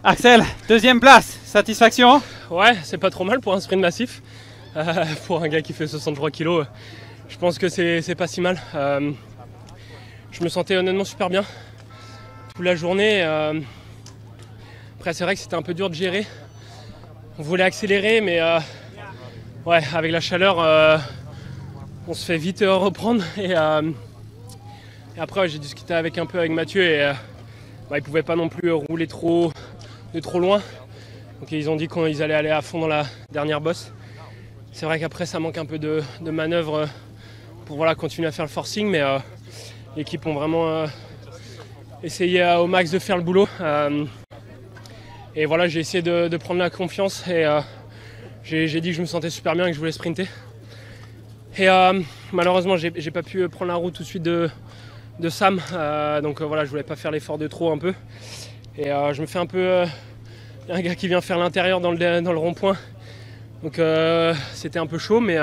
Axel, deuxième place, satisfaction? Ouais, c'est pas trop mal pour un sprint massif. Pour un gars qui fait 63 kg, je pense que c'est pas si mal. Je me sentais honnêtement super bien toute la journée. Après, c'est vrai que c'était un peu dur de gérer. On voulait accélérer, mais ouais, avec la chaleur, on se fait vite reprendre. Et après, ouais, j'ai discuté avec Mathieu et il pouvait pas non plus rouler de trop loin. Donc ils ont dit qu'ils allaient aller à fond dans la dernière bosse. C'est vrai qu'après ça manque un peu de manœuvre pour continuer à faire le forcing, mais l'équipe ont vraiment essayé au max de faire le boulot. Et voilà, j'ai essayé de prendre la confiance et j'ai dit que je me sentais super bien et que je voulais sprinter. Et malheureusement j'ai pas pu prendre la route tout de suite de Sam, donc voilà, je voulais pas faire l'effort de trop un peu. Et je me fais un peu... Il y a un gars qui vient faire l'intérieur dans le rond-point. Donc c'était un peu chaud, mais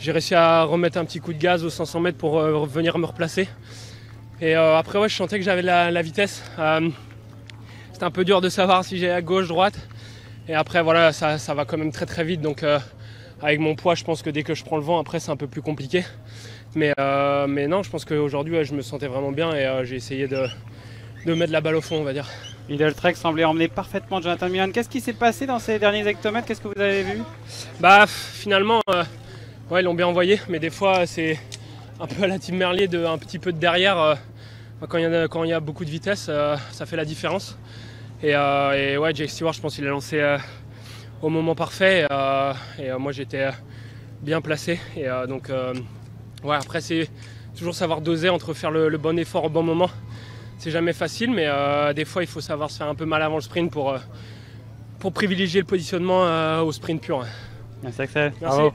j'ai réussi à remettre un petit coup de gaz aux 500 mètres pour venir me replacer. Et après, ouais, je sentais que j'avais la vitesse. C'était un peu dur de savoir si j'ai à gauche, droite. Et après, voilà, ça va quand même très très vite. Donc avec mon poids, je pense que dès que je prends le vent, après, c'est un peu plus compliqué. Mais non, je pense qu'aujourd'hui, ouais, je me sentais vraiment bien et j'ai essayé de mettre la balle au fond, on va dire. Lidl Trek semblait emmener parfaitement Jonathan Mirren. Qu'est-ce qui s'est passé dans ces derniers hectomètres? Qu'est-ce que vous avez vu? Bah finalement, ouais, ils l'ont bien envoyé, mais des fois c'est un peu à la team Merlier un petit peu de derrière. Quand il y a beaucoup de vitesse, ça fait la différence. Et ouais, Jake Stewart, je pense qu'il a lancé au moment parfait. Et moi j'étais bien placé. Et donc ouais, après c'est toujours savoir doser entre faire le bon effort au bon moment. C'est jamais facile, mais des fois il faut savoir se faire un peu mal avant le sprint pour privilégier le positionnement au sprint pur. Merci Axel. Merci. Bravo.